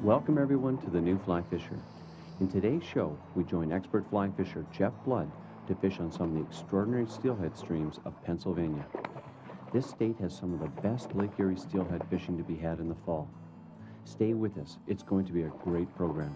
Welcome everyone to The New Fly Fisher. In today's show, we join expert fly fisher Jeff Blood to fish on some of the extraordinary steelhead streams of Pennsylvania. This state has some of the best Lake Erie steelhead fishing to be had in the fall. Stay with us, it's going to be a great program.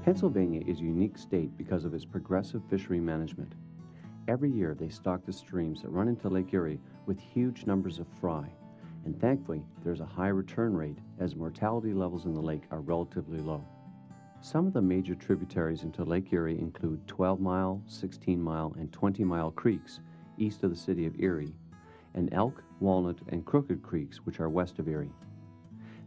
Pennsylvania is a unique state because of its progressive fishery management. Every year they stock the streams that run into Lake Erie with huge numbers of fry, and thankfully there's a high return rate as mortality levels in the lake are relatively low. Some of the major tributaries into Lake Erie include 12-mile, 16-mile, and 20-mile creeks east of the city of Erie, and Elk, Walnut, and Crooked Creeks which are west of Erie.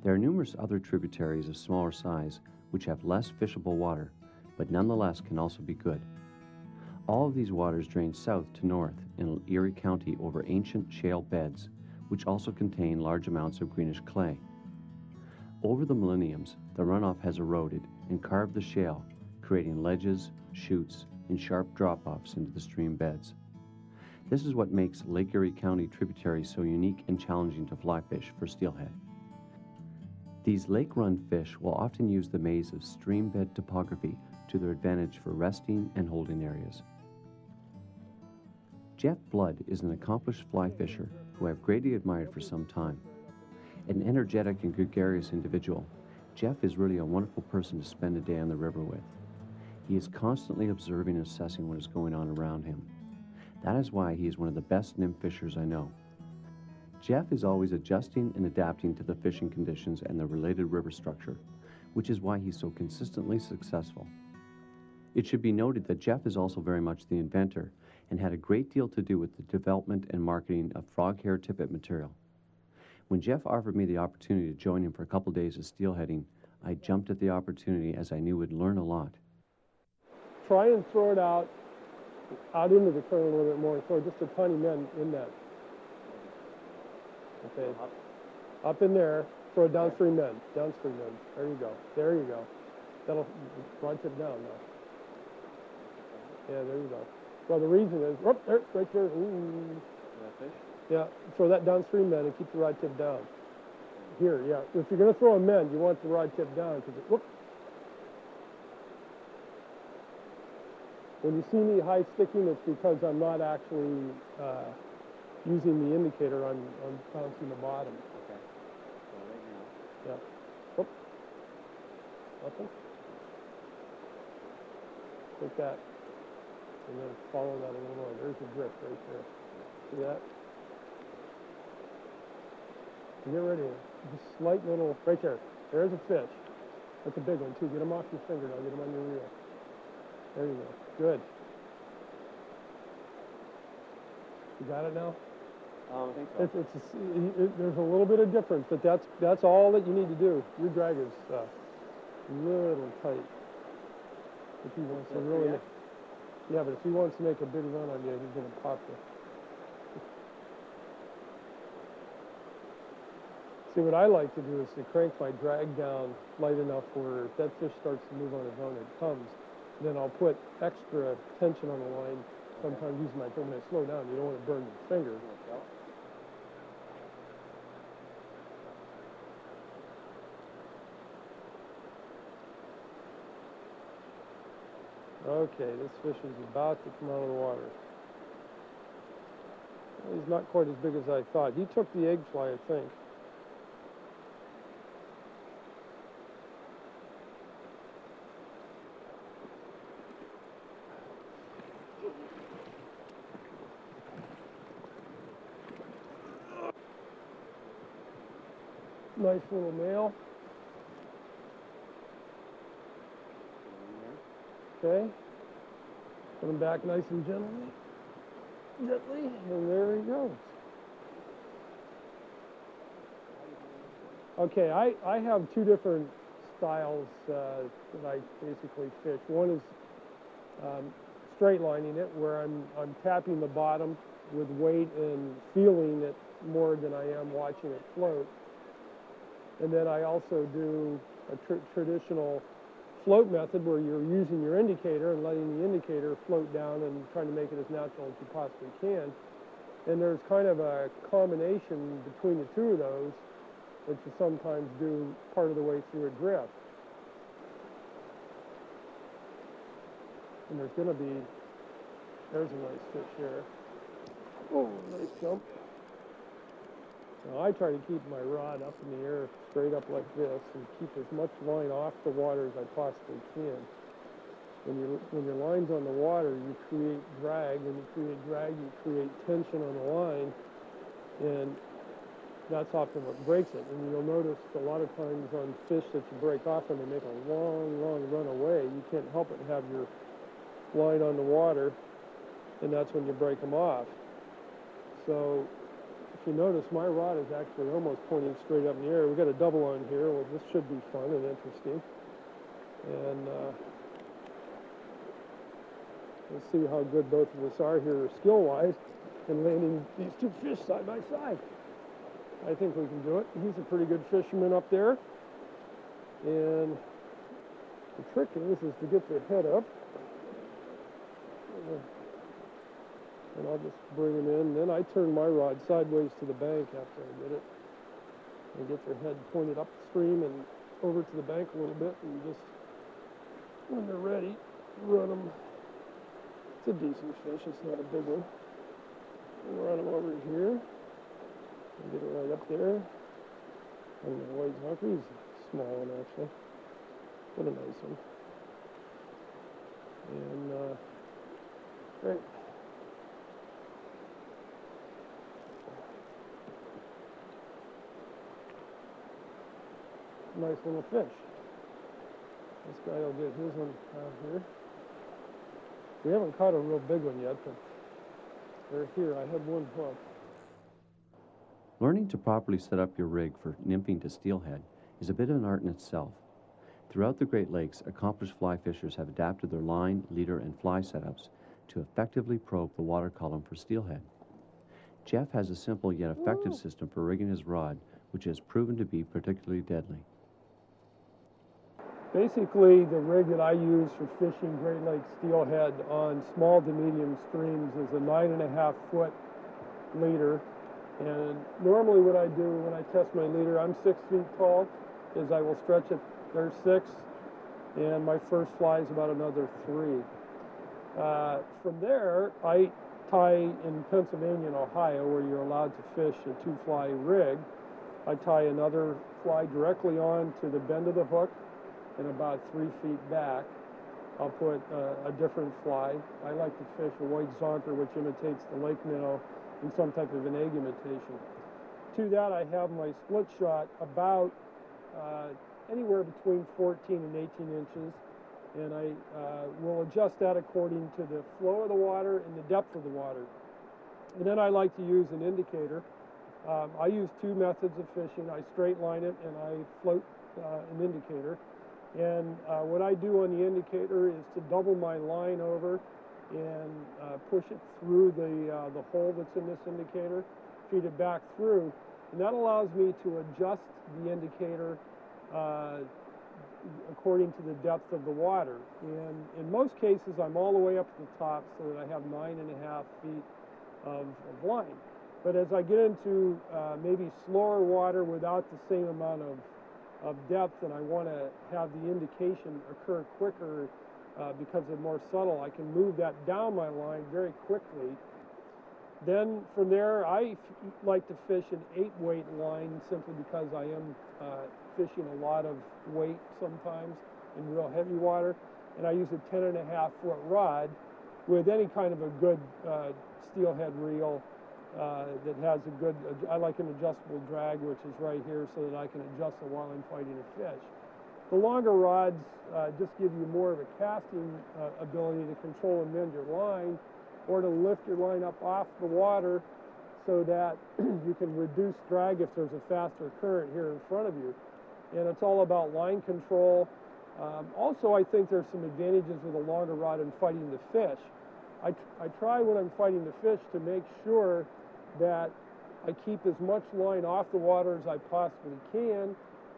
There are numerous other tributaries of smaller size which have less fishable water, but nonetheless can also be good. All of these waters drain south to north in Erie County over ancient shale beds, which also contain large amounts of greenish clay. Over the millenniums, the runoff has eroded and carved the shale, creating ledges, chutes, and sharp drop-offs into the stream beds. This is what makes Lake Erie County tributaries so unique and challenging to fly fish for steelhead. These lake-run fish will often use the maze of stream bed topography to their advantage for resting and holding areas. Jeff Blood is an accomplished fly fisher who I've greatly admired for some time. An energetic and gregarious individual, Jeff is really a wonderful person to spend a day on the river with. He is constantly observing and assessing what is going on around him. That is why he is one of the best nymph fishers I know. Jeff is always adjusting and adapting to the fishing conditions and the related river structure, which is why he's so consistently successful. It should be noted that Jeff is also very much the inventor and had a great deal to do with the development and marketing of frog hair tippet material. When Jeff offered me the opportunity to join him for a couple days of steelheading, I jumped at the opportunity as I knew we'd learn a lot. Try and throw it out into the current a little bit more and throw just a tiny net in that. Okay, up in there, throw a downstream men. There you go. That'll rod tip down now. Yeah, there you go. Well, the reason is, there, right there. Ooh. Fish? Yeah, throw that downstream men and keep the rod tip down. Here, yeah. If you're going to throw a men, you want the rod tip down because it, When you see me high sticking, it's because I'm not actually using the indicator, I'm bouncing the bottom. Okay. So right now. Yeah. Whoop. Nothing. Take that. And then follow that a little more. There's a drip right there. See that? And get ready. Just slight little, right there. There's a fish. That's a big one too. Get them off your finger now. Get them on your reel. There you go. Good. You got it now? I think so. There's a little bit of difference, but that's all that you need to do. Your drag is a little tight. If he wants to really, yeah, but if he wants to make a big run on you, he's going to pop you. See, what I like to do is to crank my drag down light enough where if that fish starts to move on his own, it comes. Then I'll put extra tension on the line. Sometimes using my finger. When I slow down, you don't want to burn your finger. Okay, this fish is about to come out of the water. Well, he's not quite as big as I thought. He took the egg fly, I think. Nice little male. Okay. Put him back nice and gently, and there he goes. Okay, I have two different styles that I basically fish. One is straight lining it, where I'm tapping the bottom with weight and feeling it more than I am watching it float. And then I also do a traditional float method where you're using your indicator and letting the indicator float down and trying to make it as natural as you possibly can. And there's kind of a combination between the two of those that you sometimes do part of the way through a drift. And there's a nice fish here. Oh, nice jump. Now I try to keep my rod up in the air straight up like this and keep as much line off the water as I possibly can. When your line's on the water, you create drag. When you create drag, you create tension on the line, and that's often what breaks it. And you'll notice a lot of times on fish that you break off and they make a long, long run away, you can't help but have your line on the water, and that's when you break them off. So if you notice, my rod is actually almost pointing straight up in the air. We've got a double on here. Well, this should be fun and interesting. And we'll see how good both of us are here skill-wise in landing these two fish side by side. I think we can do it. He's a pretty good fisherman up there. And the trick is to get their head up. And I'll just bring them in. Then I turn my rod sideways to the bank after I get it. And get their head pointed upstream and over to the bank a little bit. And just, when they're ready, run them. It's a decent fish. It's not a big one. We'll run them over here. And get it right up there. And the white honker, he's a small one actually. What a nice one. And, great. Nice little fish. This guy will get his one out here. We haven't caught a real big one yet, but they're here. I had one hook. Learning to properly set up your rig for nymphing to steelhead is a bit of an art in itself. Throughout the Great Lakes, accomplished fly fishers have adapted their line, leader, and fly setups to effectively probe the water column for steelhead. Jeff has a simple yet effective system for rigging his rod, which has proven to be particularly deadly. Basically, the rig that I use for fishing Great Lakes steelhead on small to medium streams is a 9.5-foot leader. And normally what I do when I test my leader, I'm 6 feet tall, is I will stretch it, there's 6, and my first fly is about another 3. From there, I tie in Pennsylvania and Ohio, where you're allowed to fish a 2-fly rig, I tie another fly directly on to the bend of the hook, and about 3 feet back, I'll put a different fly. I like to fish a white zonker, which imitates the lake minnow in some type of an egg imitation. To that, I have my split shot about anywhere between 14 and 18 inches, and I will adjust that according to the flow of the water and the depth of the water. And then I like to use an indicator. I use 2 methods of fishing. I straight line it and I float an indicator. And what I do on the indicator is to double my line over and push it through the hole that's in this indicator, feed it back through, and that allows me to adjust the indicator according to the depth of the water. And in most cases, I'm all the way up to the top so that I have 9.5 feet of line. But as I get into maybe slower water without the same amount of depth, and I want to have the indication occur quicker because they're more subtle, I can move that down my line very quickly. Then from there, I like to fish an 8-weight line simply because I am fishing a lot of weight sometimes in real heavy water, and I use a 10.5-foot rod with any kind of a good steelhead reel that has a good, I like an adjustable drag, which is right here, so that I can adjust it while I'm fighting a fish. The longer rods just give you more of a casting ability to control and bend your line, or to lift your line up off the water so that you can reduce drag if there's a faster current here in front of you. And it's all about line control. Also, I think there's some advantages with a longer rod in fighting the fish. I try when I'm fighting the fish to make sure that I keep as much line off the water as I possibly can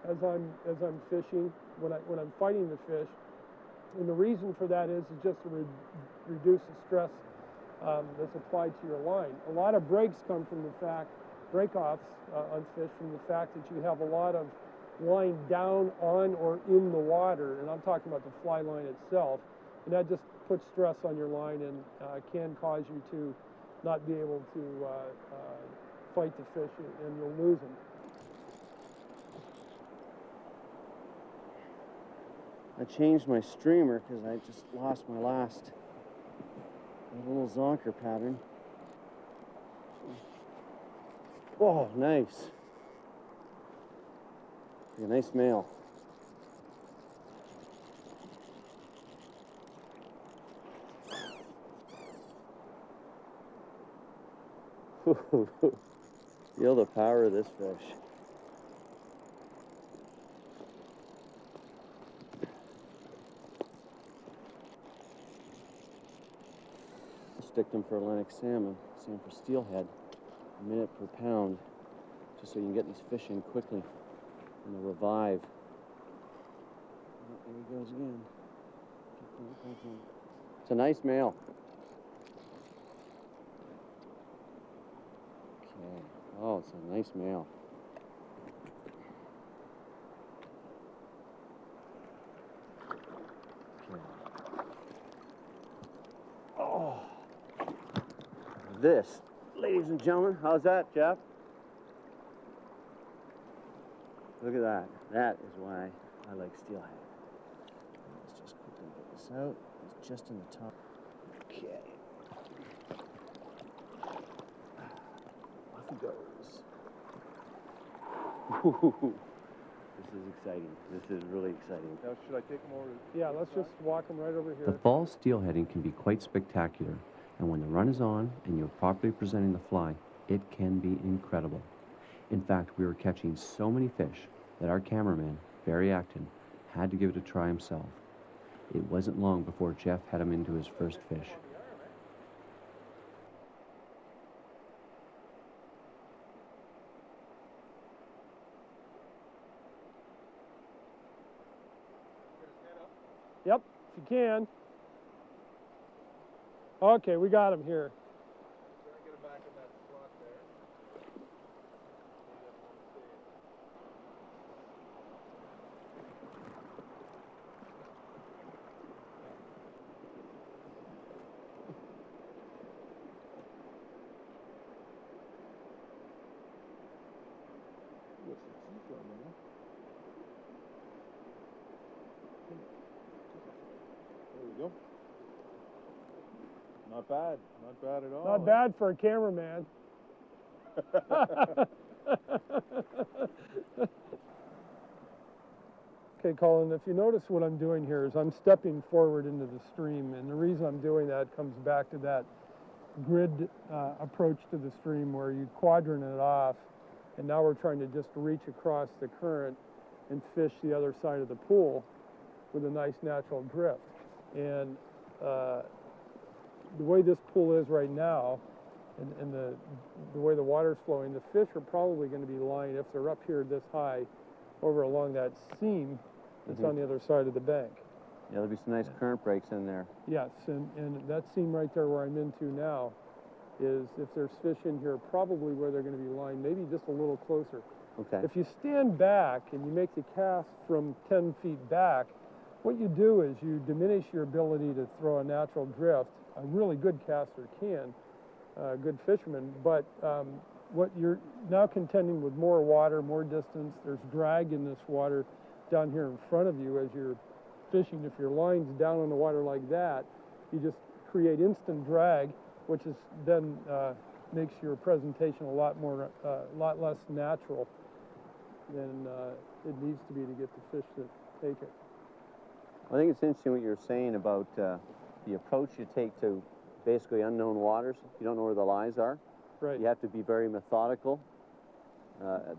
as I'm fishing when I'm fighting the fish. And the reason for that is just to reduce the stress that's applied to your line. A lot of breaks come from the fact, break-offs on fish from the fact that you have a lot of line down on or in the water, and I'm talking about the fly line itself, and that just puts stress on your line and can cause you to not be able to fight the fish, and you'll lose them. I changed my streamer because I just lost my last little zonker pattern. Oh, nice. A nice male. Feel the power of this fish. Stick them for Atlantic salmon, same for steelhead, a minute per pound, just so you can get these fish in quickly and they'll revive. Oh, there he goes again. It's a nice male. Okay. Oh, it's a nice male. Okay. Oh. This, ladies and gentlemen, how's that, Jeff? Look at that. That is why I like steelhead. Let's just quickly get this out. It's just in the top. Okay. Off he goes. Ooh, this is exciting. This is really exciting. Now, should I take them over? Yeah, let's just walk them right over here. The fall steelheading can be quite spectacular, and when the run is on and you're properly presenting the fly, it can be incredible. In fact, we were catching so many fish that our cameraman, Barry Acton, had to give it a try himself. It wasn't long before Jeff had him into his first fish. Yep, if you can. Okay, we got him here. Get it back in that slot there. There we go. Not bad. Not bad at all. Not bad for a cameraman. Okay, Colin, if you notice what I'm doing here is I'm stepping forward into the stream, and the reason I'm doing that comes back to that grid approach to the stream where you quadrant it off, and now we're trying to just reach across the current and fish the other side of the pool with a nice natural drift. And the way this pool is right now, and the way the water's flowing, the fish are probably going to be lying, if they're up here this high, over along that seam that's on the other side of the bank. Yeah, there'll be some nice current breaks in there. Yes, and that seam right there where I'm into now is, if there's fish in here, probably where they're going to be lying, maybe just a little closer. Okay. If you stand back and you make the cast from 10 feet back, what you do is you diminish your ability to throw a natural drift. A really good caster can, a good fisherman, but what you're now contending with more water, more distance, there's drag in this water down here in front of you as you're fishing. If your line's down in the water like that, you just create instant drag, which is then makes your presentation a lot less natural than it needs to be to get the fish that take it. I think it's interesting what you're saying about the approach you take to basically unknown waters. You don't know where the lies are. Right. You have to be very methodical.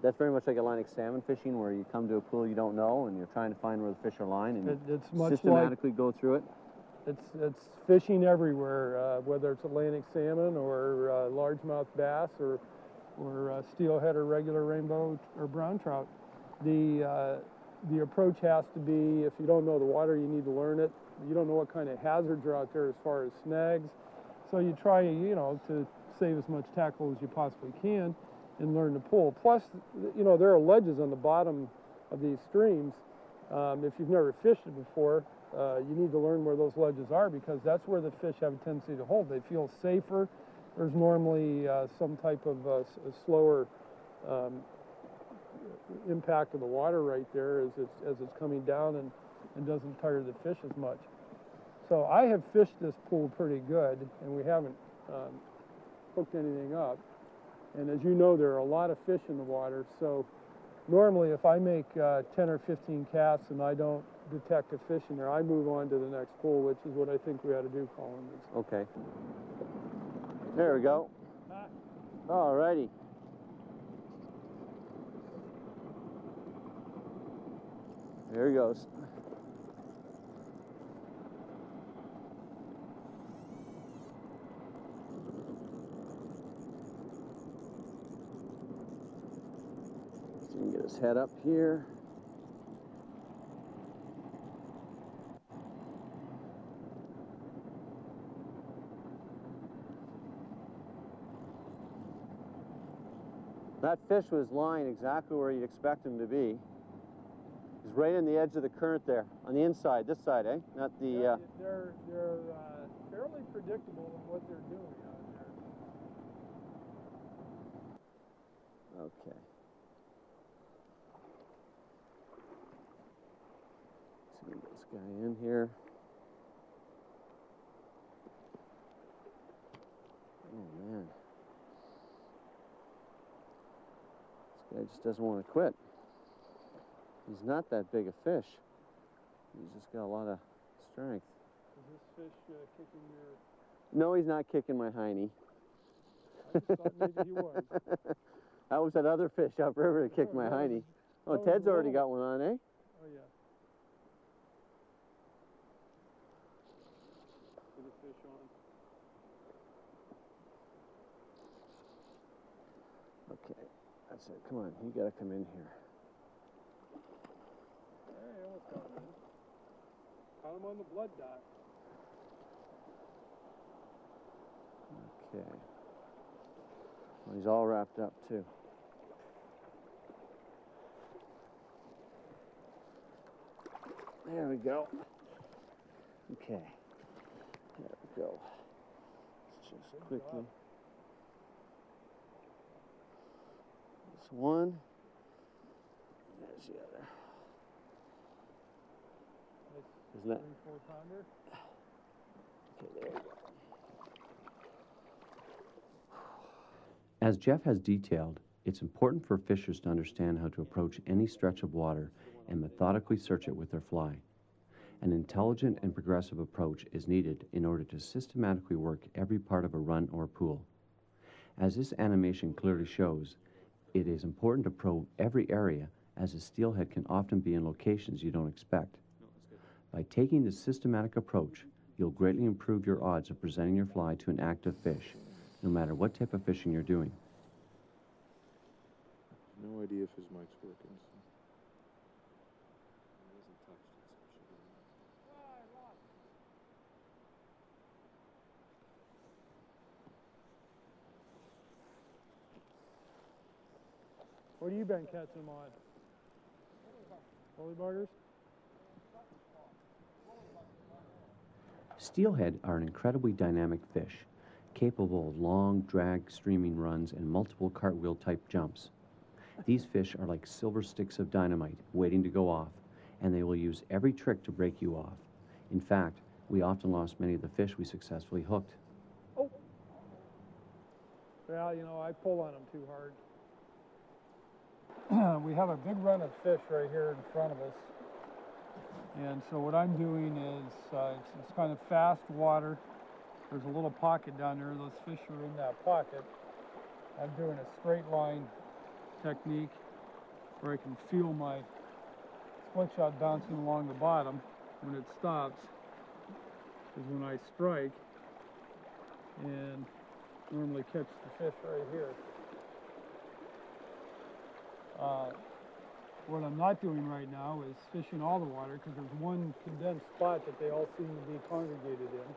That's very much like Atlantic salmon fishing, where you come to a pool you don't know and you're trying to find where the fish are lying, and It's you much systematically go through it. It's fishing everywhere, whether it's Atlantic salmon or largemouth bass or steelhead or regular rainbow or brown trout. The approach has to be, if you don't know the water, you need to learn it. You don't know what kind of hazards are out there as far as snags. So you try, you know, to save as much tackle as you possibly can and learn to pull. Plus, you know, there are ledges on the bottom of these streams. If you've never fished it before, you need to learn where those ledges are, because that's where the fish have a tendency to hold. They feel safer. There's normally some type of slower impact of the water right there as it's coming down, and doesn't tire the fish as much. So I have fished this pool pretty good, and we haven't hooked anything up. And as you know, there are a lot of fish in the water, so normally if I make 10 or 15 casts and I don't detect a fish in there, I move on to the next pool, which is what I think we ought to do, Colin. Okay. There we go. All righty. There he goes. So you can get his head up here. That fish was lying exactly where you'd expect him to be. He's right in the edge of the current there, on the inside, this side, eh? Not the... Yeah, they're fairly predictable in what they're doing out there. Okay. Let's get this guy in here. Oh, man. This guy just doesn't want to quit. He's not that big a fish. He's just got a lot of strength. Is this fish kicking your... No, he's not kicking my hiney. I just thought maybe he was. That was that other fish upriver that kicked my hiney. Oh, Ted's already got one on, eh? Oh, yeah. Put the fish on. Okay, that's it. Come on, you gotta come in here. Hey, almost got him in. Caught him on the blood dot. Okay. Well, he's all wrapped up too. There we go. Okay. There we go. Let's just quickly. This one. There's the other. Isn't that? 3-4 pounder. Okay, there we go. As Jeff has detailed, it's important for fishers to understand how to approach any stretch of water and methodically search it with their fly. An intelligent and progressive approach is needed in order to systematically work every part of a run or pool. As this animation clearly shows, it is important to probe every area, as a steelhead can often be in locations you don't expect. By taking this systematic approach, you'll greatly improve your odds of presenting your fly to an active fish, no matter what type of fishing you're doing. No idea if his mic's working. What have you been catching them on? Bully buggers? Steelhead are an incredibly dynamic fish, capable of long, drag, streaming runs and multiple cartwheel-type jumps. These fish are like silver sticks of dynamite waiting to go off, and they will use every trick to break you off. In fact, we often lost many of the fish we successfully hooked. Oh! Well, you know, I pull on them too hard. We have a big run of fish right here in front of us. And so what I'm doing is, it's kind of fast water. There's a little pocket down there. Those fish are in that pocket. I'm doing a straight line technique where I can feel my split shot bouncing along the bottom. When it stops is when I strike and normally catch the fish right here. What I'm not doing right now is fishing all the water because there's one condensed spot that they all seem to be congregated in.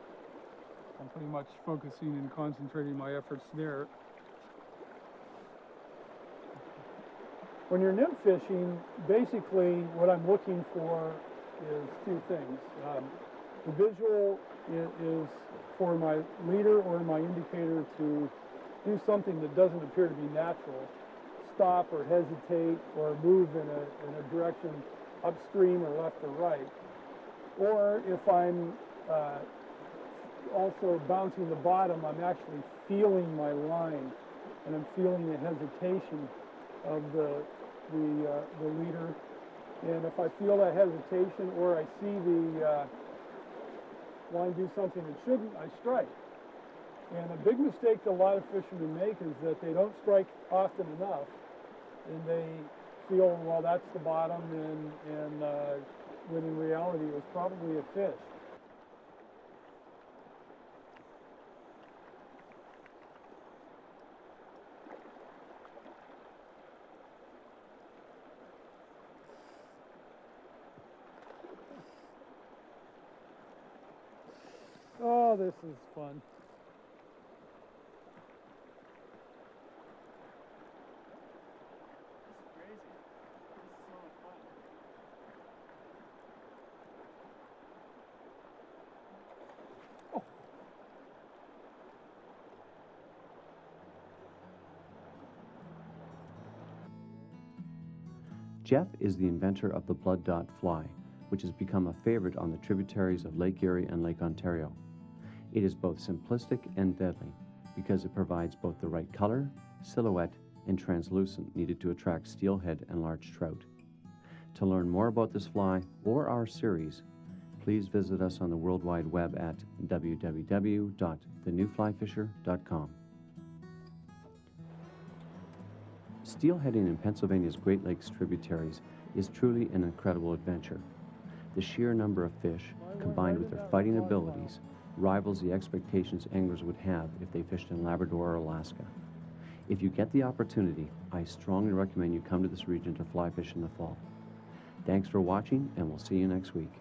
I'm pretty much focusing and concentrating my efforts there. When you're nymph fishing, basically what I'm looking for is two things. The visual is for my leader or my indicator to do something that doesn't appear to be natural, stop or hesitate or move in a direction upstream or left or right. Or if I'm also bouncing the bottom, I'm actually feeling my line and I'm feeling the hesitation of the leader. And if I feel that hesitation or I see the line do something it shouldn't, I strike. And a big mistake that a lot of fishermen make is that they don't strike often enough, and they feel, well, that's the bottom, and when in reality it was probably a fish. Oh, this is fun. Jeff is the inventor of the blood dot fly, which has become a favorite on the tributaries of Lake Erie and Lake Ontario. It is both simplistic and deadly because it provides both the right color, silhouette, and translucent needed to attract steelhead and large trout. To learn more about this fly or our series, please visit us on the World Wide Web at www.thenewflyfisher.com. Steelheading in Pennsylvania's Great Lakes tributaries is truly an incredible adventure. The sheer number of fish, combined with their fighting abilities, rivals the expectations anglers would have if they fished in Labrador or Alaska. If you get the opportunity, I strongly recommend you come to this region to fly fish in the fall. Thanks for watching, and we'll see you next week.